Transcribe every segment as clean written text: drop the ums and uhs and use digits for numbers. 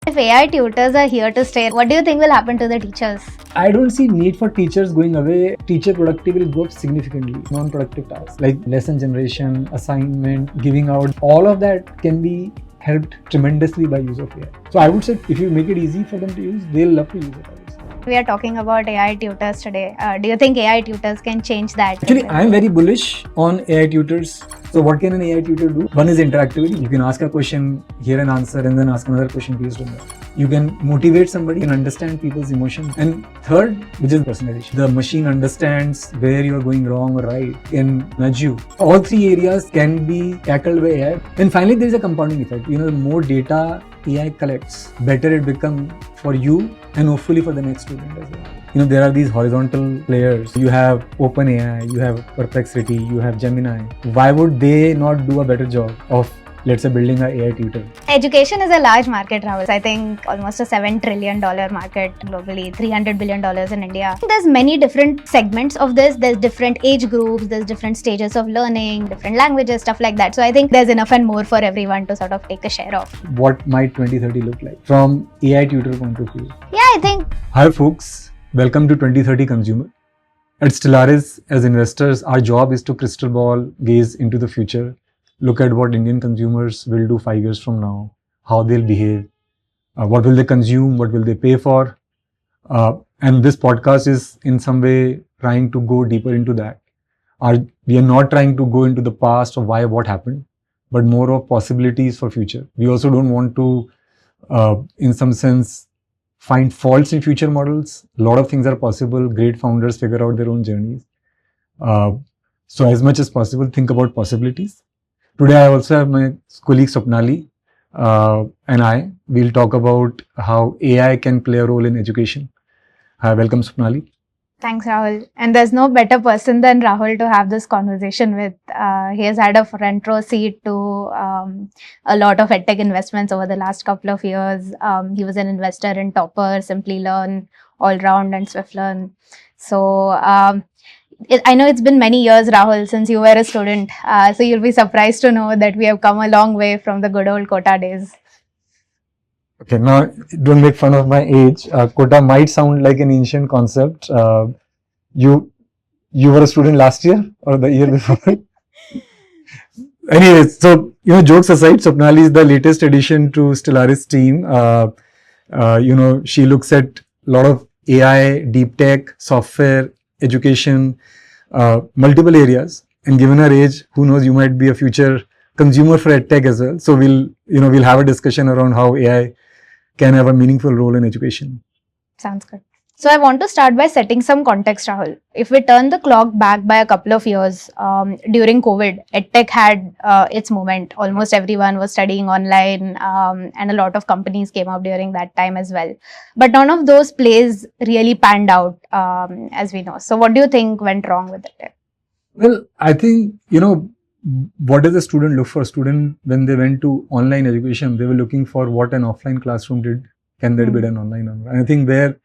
If AI tutors are here to stay, what do you think will happen to the teachers? I don't see need for teachers going away. Teacher productivity will go up significantly. Non-productive tasks like lesson generation, assignment, giving out, all of that can be helped tremendously by use of AI. So I would say if you make it easy for them to use, they'll love to use it. We are talking about AI tutors today. Do you think AI tutors can change that? Actually, I'm very bullish on AI tutors. So what can an AI tutor do? One is interactivity. You can ask a question, hear an answer, and then ask another question based on that. You can motivate somebody and understand people's emotions. And third, which is personalization. The machine understands where you are going wrong or right and nudge you. All three areas can be tackled by AI. And finally, there is a compounding effect. The more data AI collects, better it becomes for you and hopefully for the next student as well. There are these horizontal players. You have OpenAI, you have Perplexity, you have Gemini. Why would they not do a better job of, let's say, building an AI tutor? Education is a large market, Rahul. I think almost a $7 trillion market globally, $300 billion in India. There's many different segments of this. There's different age groups, there's different stages of learning, different languages, stuff like that. So I think there's enough and more for everyone to sort of take a share of. What might 2030 look like from AI tutor point of view? Yeah, I think. Hi folks, welcome to 2030 Consumer. At Stellaris, as investors, our job is to crystal ball gaze into the future. Look at what Indian consumers will do 5 years from now, how they'll behave, what will they consume, what will they pay for. And this podcast is in some way trying to go deeper into that. We are not trying to go into the past or why, what happened, but more of possibilities for future. We also don't want to, in some sense, find faults in future models. A lot of things are possible. Great founders figure out their own journeys. So as much as possible, think about possibilities. Today, I also have my colleague Swapnali and we'll talk about how AI can play a role in education. Hi, welcome Swapnali. Thanks, Rahul. And there's no better person than Rahul to have this conversation with. He has had a front row seat to a lot of edtech investments over the last couple of years. He was an investor in Topper, Simply Learn, Allround and SwiftLearn. So I know it's been many years, Rahul, since you were a student. So you'll be surprised to know that we have come a long way from the good old quota days. Okay, now don't make fun of my age. Quota might sound like an ancient concept. You were a student last year or the year before? Anyways, so jokes aside, Swapnali is the latest addition to Stellaris team. She looks at a lot of AI, deep tech, software, education, multiple areas. And given her age, who knows, you might be a future consumer for edtech as well. So we'll have a discussion around how AI can have a meaningful role in education. Sounds good. So I want to start by setting some context, Rahul. If we turn the clock back by a couple of years, during COVID, edtech had its moment. Almost everyone was studying online and a lot of companies came up during that time as well. But none of those plays really panned out, as we know. So what do you think went wrong with edtech? Well, I think, what does a student look for? Student, when they went to online education, they were looking for what an offline classroom did. Can that be done online? And I think where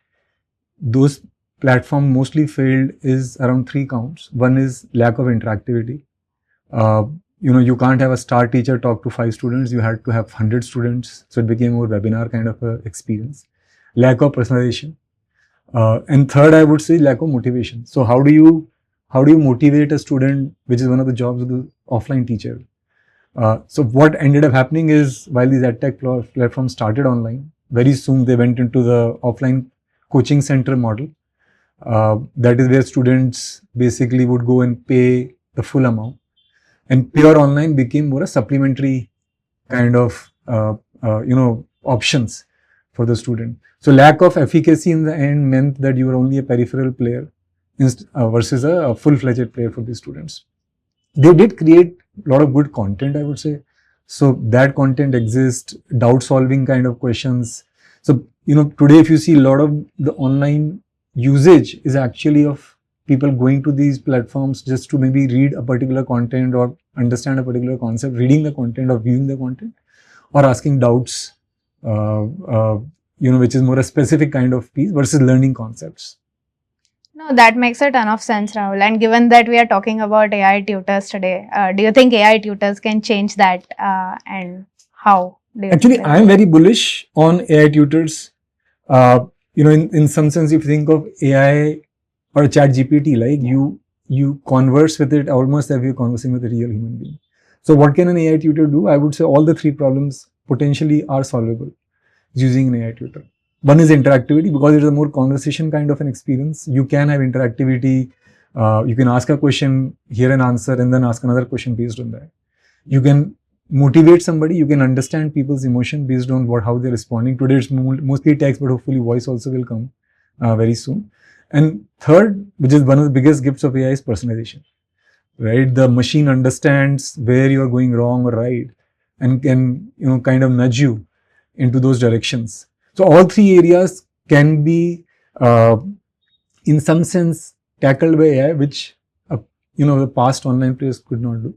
those platforms mostly failed is around 3 counts. One is lack of interactivity. You can't have a star teacher talk to 5 students. You had to have 100 students. So it became more webinar kind of a experience. Lack of personalization. And third, I would say lack of motivation. So how do you motivate a student, which is one of the jobs of the offline teacher? So what ended up happening is, while these edtech platforms started online, very soon they went into the offline coaching center model. That is where students basically would go and pay the full amount. And pure online became more a supplementary kind of, options for the student. So lack of efficacy in the end meant that you were only a peripheral player versus a full-fledged player for the students. They did create a lot of good content, I would say. So that content exists, doubt-solving kind of questions. So, today if you see a lot of the online usage is actually of people going to these platforms just to maybe read a particular content or understand a particular concept, reading the content or viewing the content, or asking doubts, which is more a specific kind of piece versus learning concepts. No, that makes a ton of sense, Rahul. And given that we are talking about AI tutors today, do you think AI tutors can change that and how? Do you Actually, think I am very bullish on AI tutors. In some sense, if you think of AI or chat GPT, like you converse with it almost as if you're conversing with a real human being. So what can an AI tutor do? I would say all the three problems potentially are solvable using an AI tutor. One is interactivity, because it's a more conversation kind of an experience. You can have interactivity. You can ask a question, hear an answer, and then ask another question based on that. You can motivate somebody. You can understand people's emotion based on how they're responding. Today it's mostly text, but hopefully voice also will come very soon. And third, which is one of the biggest gifts of AI, is personalization. Right, the machine understands where you are going wrong or right, and can kind of nudge you into those directions. So all three areas can be, in some sense, tackled by AI, which the past online players could not do.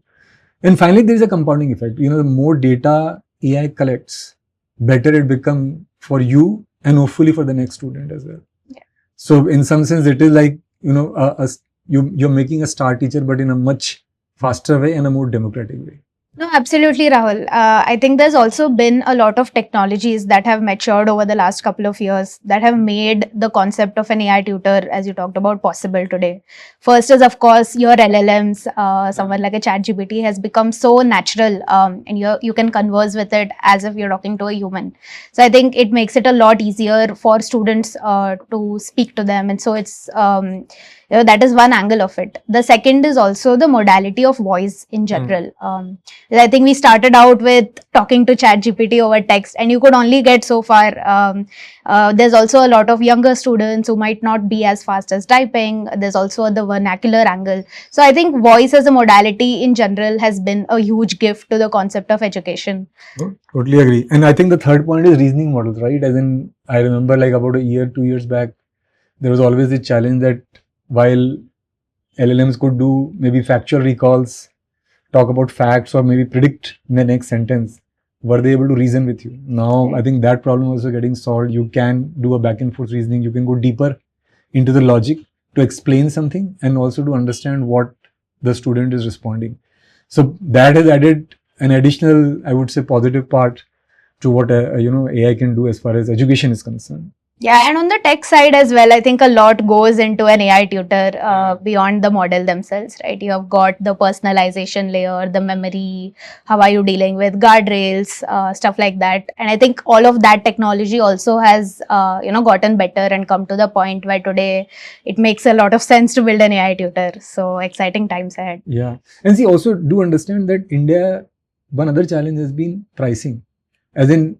And finally, there is a compounding effect. The more data AI collects, better it becomes for you and hopefully for the next student as well. Yeah. So in some sense, it is like you're making a star teacher, but in a much faster way and a more democratic way. No, absolutely, Rahul. I think there's also been a lot of technologies that have matured over the last couple of years that have made the concept of an AI tutor, as you talked about, possible today. First is, of course, your LLMs. Someone like a ChatGPT has become so natural, and you can converse with it as if you're talking to a human. So I think it makes it a lot easier for students to speak to them, and so it's that is one angle of it. The second is also the modality of voice in general. I think we started out with talking to ChatGPT over text, and you could only get so far. There's also a lot of younger students who might not be as fast as typing. There's also the vernacular angle. So I think voice as a modality in general has been a huge gift to the concept of education. Oh, totally agree. And I think the third point is reasoning models, right? As in, I remember like about a year, 2 years back, there was always the challenge that while LLMs could do maybe factual recalls, talk about facts, or maybe predict the next sentence, were they able to reason with you? Now, I think that problem also getting solved. You can do a back and forth reasoning. You can go deeper into the logic to explain something and also to understand what the student is responding. So that has added an additional, I would say, positive part to what AI can do as far as education is concerned. Yeah, and on the tech side as well, I think a lot goes into an AI tutor beyond the model themselves, right? You have got the personalization layer, the memory, how are you dealing with guardrails, stuff like that. And I think all of that technology also has, gotten better and come to the point where today it makes a lot of sense to build an AI tutor. So exciting times ahead. Yeah. And see, also do understand that India, one other challenge has been pricing. As in,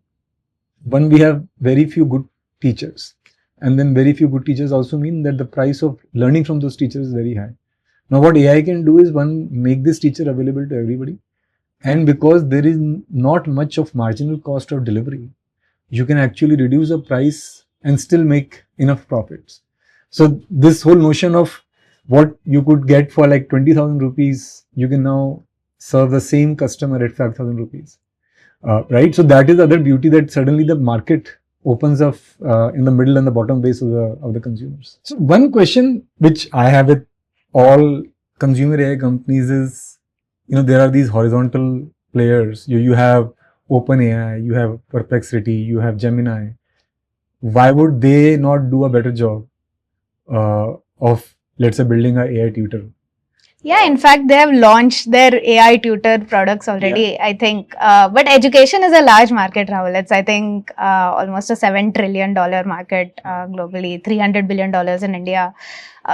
one, we have very few good teachers, and then very few good teachers also mean that the price of learning from those teachers is very high. Now what AI can do is, one, make this teacher available to everybody, and because there is not much of marginal cost of delivery, you can actually reduce the price and still make enough profits. So this whole notion of what you could get for like 20,000 rupees, you can now serve the same customer at 5,000 rupees. Right? So that is the other beauty, that suddenly the market opens up in the middle and the bottom base of the consumers. So one question which I have with all consumer AI companies is, there are these horizontal players. You have OpenAI, you have Perplexity, you have Gemini. Why would they not do a better job of, let's say, building an AI tutor? Yeah, in fact, they have launched their AI tutor products already, yeah. I think. But education is a large market, Rahul. It's, I think, almost a $7 trillion market globally, $300 billion in India.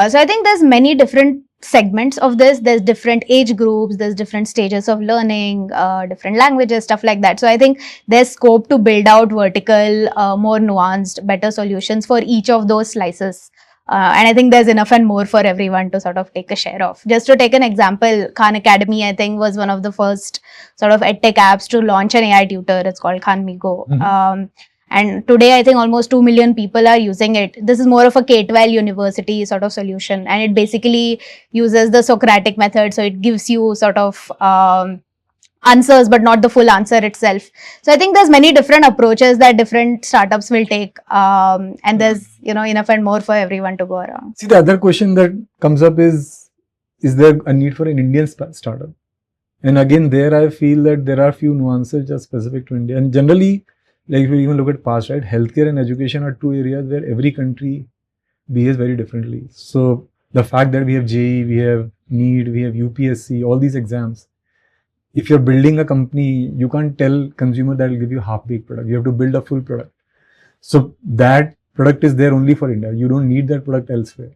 So I think there's many different segments of this. There's different age groups, there's different stages of learning, different languages, stuff like that. So I think there's scope to build out vertical, more nuanced, better solutions for each of those slices. And I think there's enough and more for everyone to sort of take a share of. Just to take an example, Khan Academy, I think, was one of the first sort of edtech apps to launch an AI tutor. It's called Khan Migo. And today, I think almost 2 million people are using it. This is more of a K-12 university sort of solution. And it basically uses the Socratic method. So it gives you sort of answers, but not the full answer itself. So I think there's many different approaches that different startups will take, and there's enough and more for everyone to go around. See, the other question that comes up is there a need for an Indian startup? And again, there I feel that there are few nuances just specific to India. And generally, like if you even look at past, right, healthcare and education are two areas where every country behaves very differently. So the fact that we have JEE, we have NEET, we have UPSC, all these exams. If you're building a company, you can't tell consumer that will give you half-baked product. You have to build a full product. So that product is there only for India. You don't need that product elsewhere.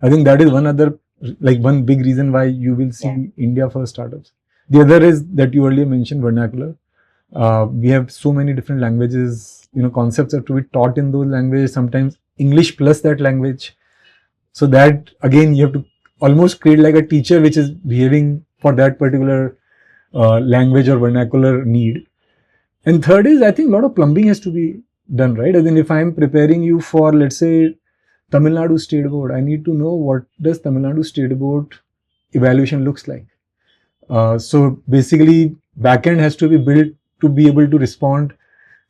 I think that is one other, like one big reason why you will see India for startups. The other is that you earlier mentioned vernacular. We have so many different languages, concepts have to be taught in those languages, sometimes English plus that language. So that again, you have to almost create like a teacher which is behaving for that particular language or vernacular need. And third is, I think a lot of plumbing has to be done, right? I think if I'm preparing you for, let's say, Tamil Nadu State Board, I need to know what does Tamil Nadu State Board evaluation looks like. So basically, backend has to be built to be able to respond.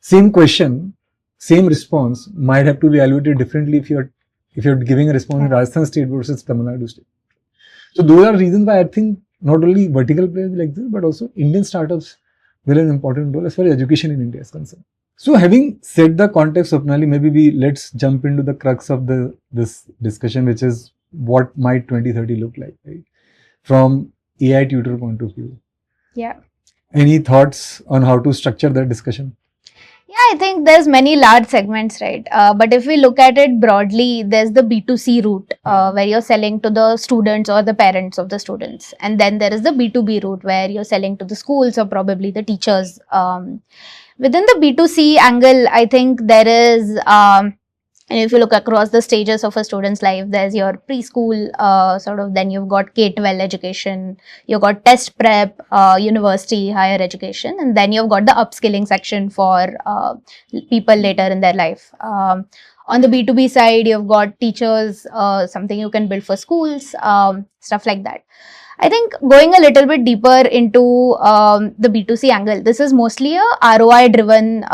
Same question, same response might have to be evaluated differently if you're giving a response in Rajasthan State versus Tamil Nadu State. So those are reasons why I think not only vertical players like this, but also Indian startups will an important role as far as education in India is concerned. So having set the context, Swapnali, maybe let's jump into the crux of this discussion, which is what might 2030 look like, right? From AI tutor point of view. Yeah. Any thoughts on how to structure that discussion? Yeah, I think there's many large segments, right? But if we look at it broadly, there's the B2C route where you're selling to the students or the parents of the students. And then there is the B2B route where you're selling to the schools or probably the teachers. Within the B2C angle, I think there is, and if you look across the stages of a student's life, there's your preschool, then you've got K-12 education, you've got test prep, university, higher education, and then you've got the upskilling section for people later in their life. On the B2B side, you've got teachers, something you can build for schools, stuff like that. I think going a little bit deeper into the B2C angle, this is mostly a ROI driven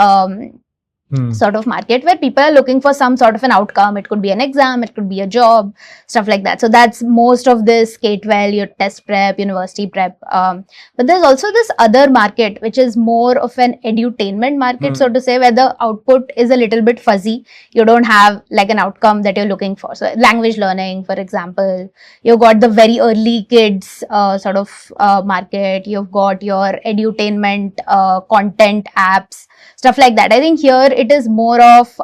sort of market where people are looking for some sort of an outcome. It could be an exam, it could be a job, stuff like that. So that's most of this K-12, your test prep, university prep. But there's also this other market, which is more of an edutainment market, so to say, where the output is a little bit fuzzy. You don't have like an outcome that you're looking for. So language learning, for example, you've got the very early kids market. You've got your edutainment content apps, stuff like that. I think here it is more of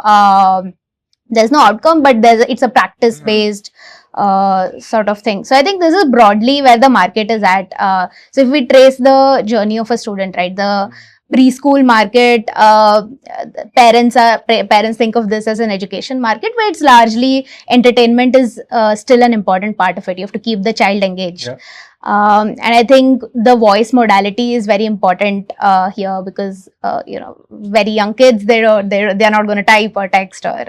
there's no outcome, but it's a practice based sort of thing. So I think this is broadly where the market is at. So if we trace the journey of a student, right, the preschool market, parents think of this as an education market, where it's largely entertainment is still an important part of it. You have to keep the child engaged. Yeah. And I think the voice modality is very important here because very young kids, they're not going to type or text or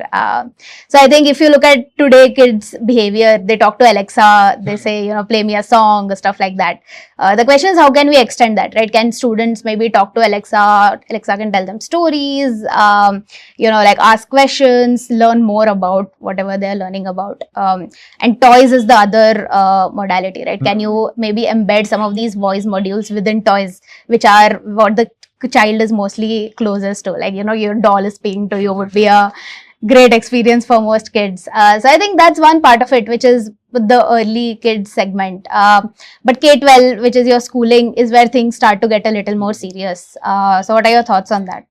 so I think if you look at today kids' behavior, they talk to Alexa, they say play me a song or stuff like that. The question is, how can we extend that, right? Can students maybe talk to Alexa can tell them stories, like ask questions, learn more about whatever they're learning about, and toys is the other modality, right? Can you maybe embed some of these voice modules within toys, which are what the child is mostly closest to, like your doll is speaking to you, would be a great experience for most kids. So I think that's one part of it, which is the early kids segment. But K-12, which is your schooling, is where things start to get a little more serious. So what are your thoughts on that?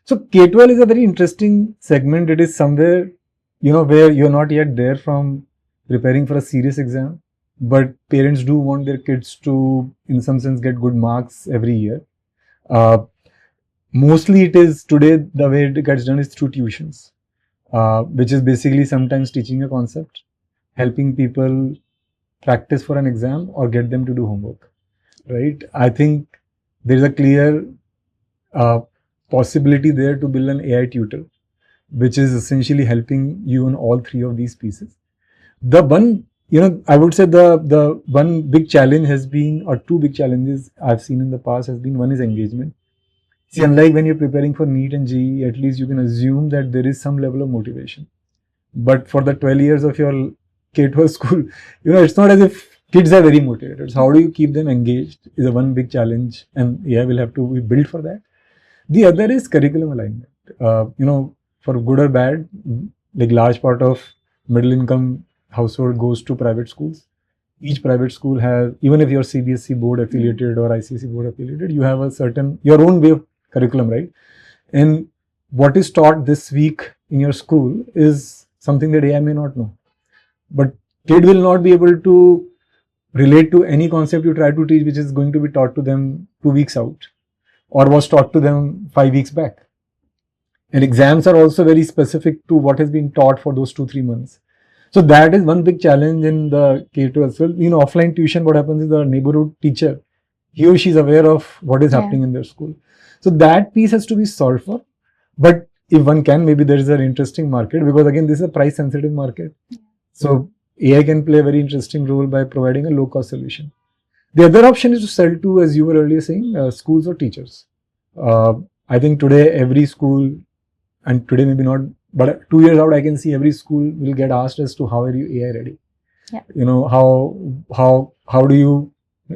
So K-12 is a very interesting segment. It is somewhere, where you're not yet there from preparing for a serious exam, but parents do want their kids to, in some sense, get good marks every year. Mostly it is today, the way it gets done is through tuitions, which is basically sometimes teaching a concept, helping people practice for an exam or get them to do homework, right? I think there's a clear possibility there to build an AI tutor, which is essentially helping you on all three of these pieces. The one, I would say the one big challenge has been, or two big challenges I've seen in the past has been, one is engagement. See, unlike when you're preparing for NEET and JEE, at least you can assume that there is some level of motivation. But for the 12 years of your K-12 school, it's not as if kids are very motivated. So how do you keep them engaged is a one big challenge, and AI will have to be built for that. The other is curriculum alignment. For good or bad, like large part of middle income household goes to private schools. Each private school has, even if you're CBSE board affiliated or ICSE board affiliated, you have a certain, your own way of curriculum, right? And what is taught this week in your school is something that AI may not know. But kid will not be able to relate to any concept you try to teach, which is going to be taught to them 2 weeks out or was taught to them 5 weeks back. And exams are also very specific to what has been taught for those 2-3 months. So that is one big challenge in the K2 as well. Offline tuition, what happens is the neighborhood teacher, he or she is aware of what is happening in their school. So that piece has to be solved for. But if one can, maybe there is an interesting market, because again, this is a price sensitive market. So AI can play a very interesting role by providing a low cost solution. The other option is to sell to, as you were earlier saying, schools or teachers. I think today every school, and today maybe not, but 2 years out, I can see every school will get asked as to how are you AI ready? Yeah. How do you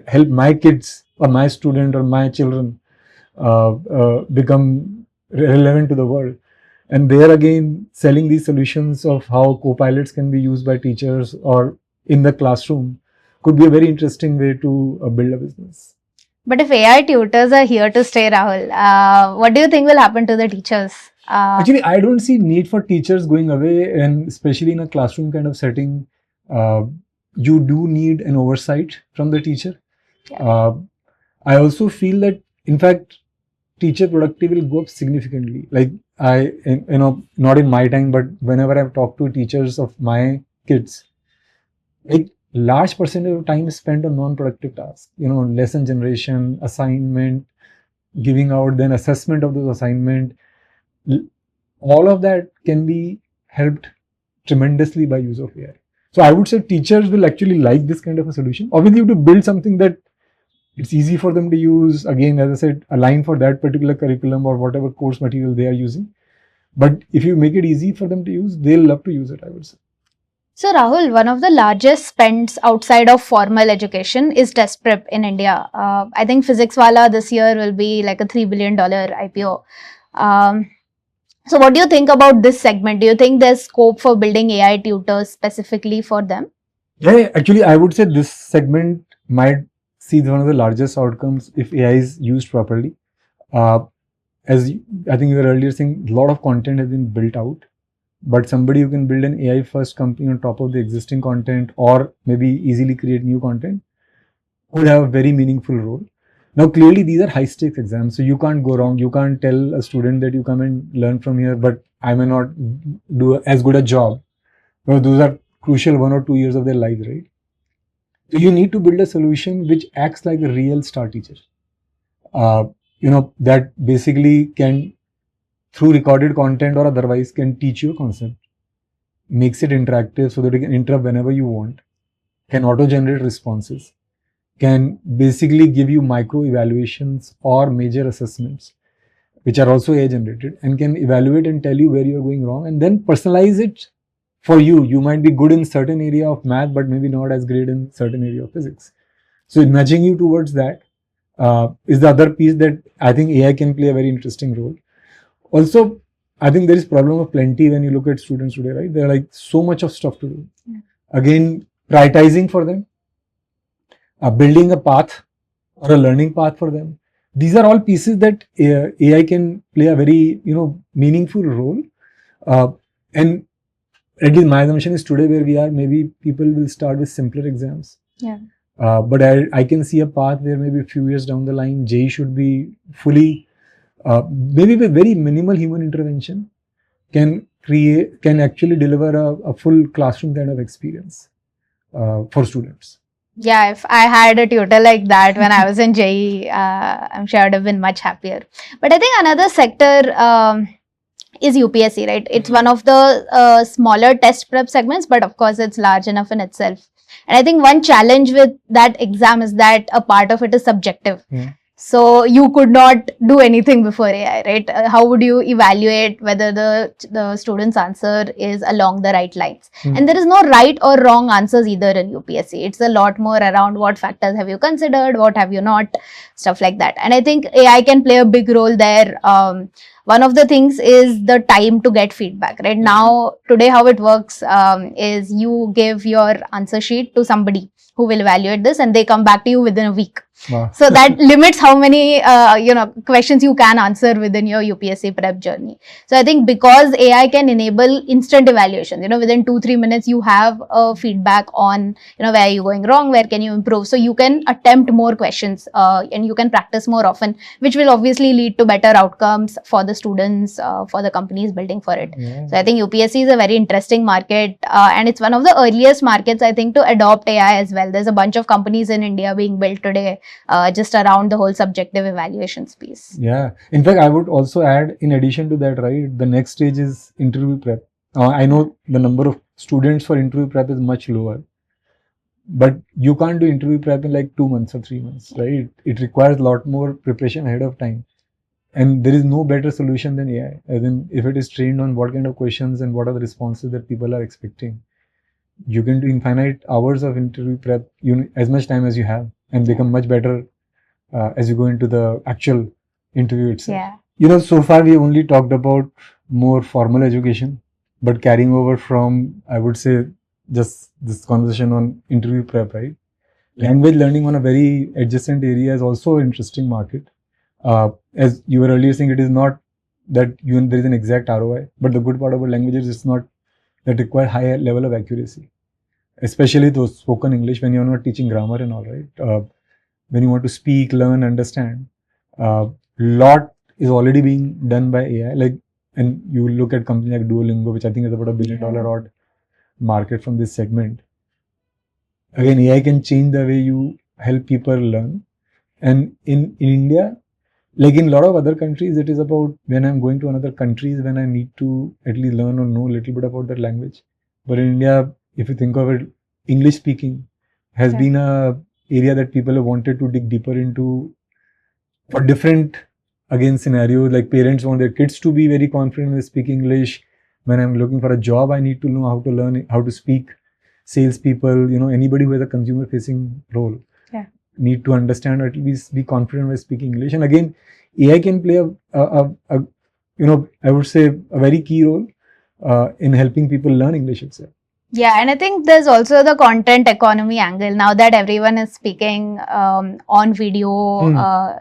help my kids or my student or my children become relevant to the world? And there again, selling these solutions of how co-pilots can be used by teachers or in the classroom could be a very interesting way to build a business. But if AI tutors are here to stay, Rahul, what do you think will happen to the teachers? Actually, I don't see need for teachers going away, and especially in a classroom kind of setting, you do need an oversight from the teacher. Yeah. I also feel that, in fact, teacher productivity will go up significantly. Like not in my time, but whenever I've talked to teachers of my kids, like large percentage of time is spent on non-productive tasks. Lesson generation, assignment, giving out, then assessment of those assignment. All of that can be helped tremendously by use of AI. So I would say teachers will actually like this kind of a solution. Obviously, you have to build something that it's easy for them to use. Again, as I said, align for that particular curriculum or whatever course material they are using. But if you make it easy for them to use, they'll love to use it, I would say. So Rahul, one of the largest spends outside of formal education is test prep in India. I think Physics Wala this year will be like a $3 billion IPO. So what do you think about this segment? Do you think there's scope for building AI tutors specifically for them? Yeah, actually, I would say this segment might see one of the largest outcomes if AI is used properly. As I think you were earlier saying, a lot of content has been built out, but somebody who can build an AI first company on top of the existing content or maybe easily create new content would have a very meaningful role. Now, clearly, these are high stakes exams, so you can't go wrong. You can't tell a student that you come and learn from here, but I may not do as good a job. Because those are crucial 1 or 2 years of their lives, right? So you need to build a solution which acts like a real star teacher. That basically can, through recorded content or otherwise, can teach you a concept, makes it interactive so that you can interrupt whenever you want, can auto-generate responses, can basically give you micro evaluations or major assessments, which are also AI generated, and can evaluate and tell you where you are going wrong, and then personalize it for you. You might be good in certain area of math, but maybe not as great in certain area of physics. So nudging you towards that is the other piece that I think AI can play a very interesting role. Also, I think there is problem of plenty when you look at students today, right? They're like so much of stuff to do. Yeah. Again, prioritizing for them, building a path or a learning path for them. These are all pieces that AI can play a very meaningful role. And again, my assumption is today where we are, maybe people will start with simpler exams. Yeah. But I can see a path where maybe a few years down the line, JEE should be fully, maybe with very minimal human intervention, can actually deliver a full classroom kind of experience for students. Yeah, if I had a tutor like that when I was in JEE, I'm sure I would have been much happier. But I think another sector is UPSC, right? It's one of the smaller test prep segments, but of course it's large enough in itself. And I think one challenge with that exam is that a part of it is subjective. So you could not do anything before AI, right? How would you evaluate whether the student's answer is along the right lines? And there is no right or wrong answers either in UPSC. It's a lot more around what factors have you considered, what have you not, stuff like that. And I think AI can play a big role there. One of the things is the time to get feedback, right? Now, today, how it works is you give your answer sheet to somebody who will evaluate this, and they come back to you within a week. Wow. So that limits how many questions you can answer within your UPSC prep journey. So I think because AI can enable instant evaluation, within 2-3 minutes you have a feedback on where are you going wrong, where can you improve. So you can attempt more questions and you can practice more often, which will obviously lead to better outcomes for the students, for the companies building for it. Yeah. So I think UPSC is a very interesting market and it's one of the earliest markets, I think, to adopt AI as well. There's a bunch of companies in India being built today just around the whole subjective evaluation space. Yeah. In fact, I would also add, in addition to that, right, the next stage is interview prep. I know the number of students for interview prep is much lower, but you can't do interview prep in like 2 months or 3 months, right? It requires a lot more preparation ahead of time. And there is no better solution than AI. As in, if it is trained on what kind of questions and what are the responses that people are expecting, you can do infinite hours of interview prep, as much time as you have, and become much better as you go into the actual interview itself. Yeah. So far we only talked about more formal education, but carrying over from, I would say, just this conversation on interview prep, right? Language learning on a very adjacent area is also an interesting market. As you were earlier saying, it is not that there is an exact ROI, but the good part about languages is not that require higher level of accuracy, especially those spoken English when you're not teaching grammar and all, right? When you want to speak, learn, understand, lot is already being done by AI. And you look at companies like Duolingo, which I think is about $1 billion odd market from this segment. Again, AI can change the way you help people learn. And in India, like in a lot of other countries, it is about when I'm going to another countries, when I need to at least learn or know a little bit about that language. But in India, if you think of it, English speaking has been a area that people have wanted to dig deeper into for different, again, scenarios. Like parents want their kids to be very confident when they speak English. When I'm looking for a job, I need to know how to learn how to speak. Salespeople, anybody who has a consumer facing role need to understand or at least be confident when speaking English. And again, AI can play I would say a very key role in helping people learn English itself. Yeah, and I think there's also the content economy angle. Now that everyone is speaking on video,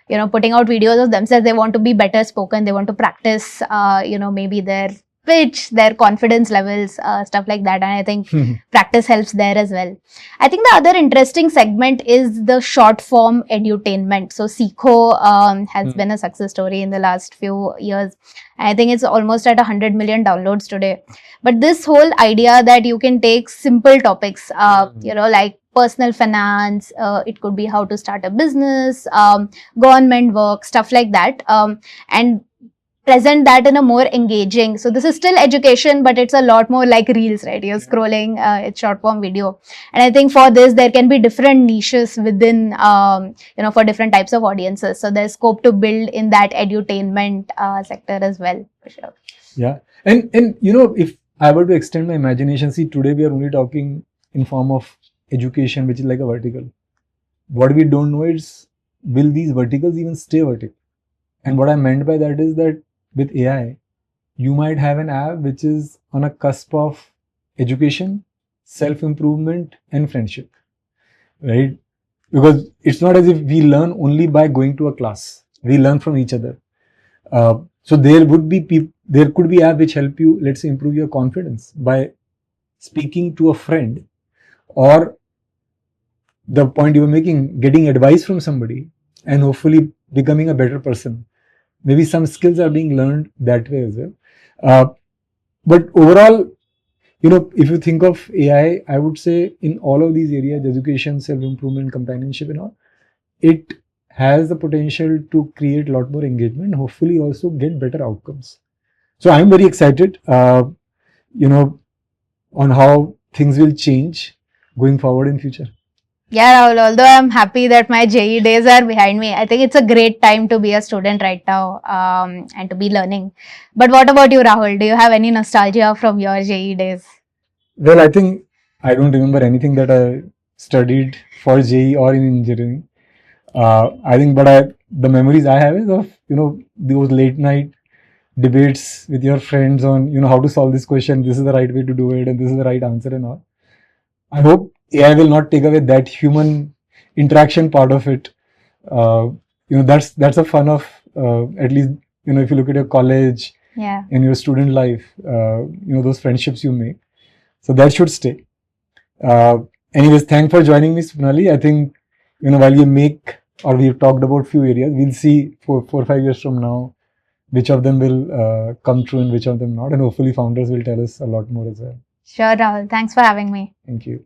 putting out videos of themselves, they want to be better spoken, they want to practice, maybe their pitch, their confidence levels, stuff like that. And I think practice helps there as well. I think the other interesting segment is the short form edutainment. So Seekho has been a success story in the last few years. I think it's almost at 100 million downloads today. But this whole idea that you can take simple topics, like personal finance, it could be how to start a business, government work, stuff like that, and present that in a more engaging. So this is still education, but it's a lot more like reels, right? You're scrolling, it's short form video. And I think for this, there can be different niches within, for different types of audiences. So there's scope to build in that edutainment sector as well, for sure. Yeah. And if I were to extend my imagination, see, today we are only talking in form of education, which is like a vertical. What we don't know is, will these verticals even stay vertical? And what I meant by that is that with AI, you might have an app which is on a cusp of education, self-improvement, and friendship, right? Because it's not as if we learn only by going to a class. We learn from each other. So there could be app which help you, let's say, improve your confidence by speaking to a friend, or the point you were making, getting advice from somebody and hopefully becoming a better person. Maybe some skills are being learned that way as well. But overall, if you think of AI, I would say in all of these areas, education, self-improvement, companionship and all, it has the potential to create a lot more engagement, hopefully also get better outcomes. So I'm very excited, on how things will change going forward in future. Yeah, Rahul, although I'm happy that my JE days are behind me, I think it's a great time to be a student right now, and to be learning. But what about you, Rahul? Do you have any nostalgia from your JE days? Well, I think I don't remember anything that I studied for JE or in engineering. I think, the memories I have is of those late night debates with your friends on how to solve this question. This is the right way to do it, and this is the right answer and all. I hope AI will not take away that human interaction part of it. Uh, that's a fun of at least if you look at your college Yeah. and your student life, those friendships you make. So that should stay. Uh, Anyways, thanks for joining me, Swapnali. I think while you make or we've talked about few areas, we'll see 4 or 5 years from now which of them will come true and which of them not, and hopefully founders will tell us a lot more as well. Sure, Rahul. Thanks for having me. Thank you.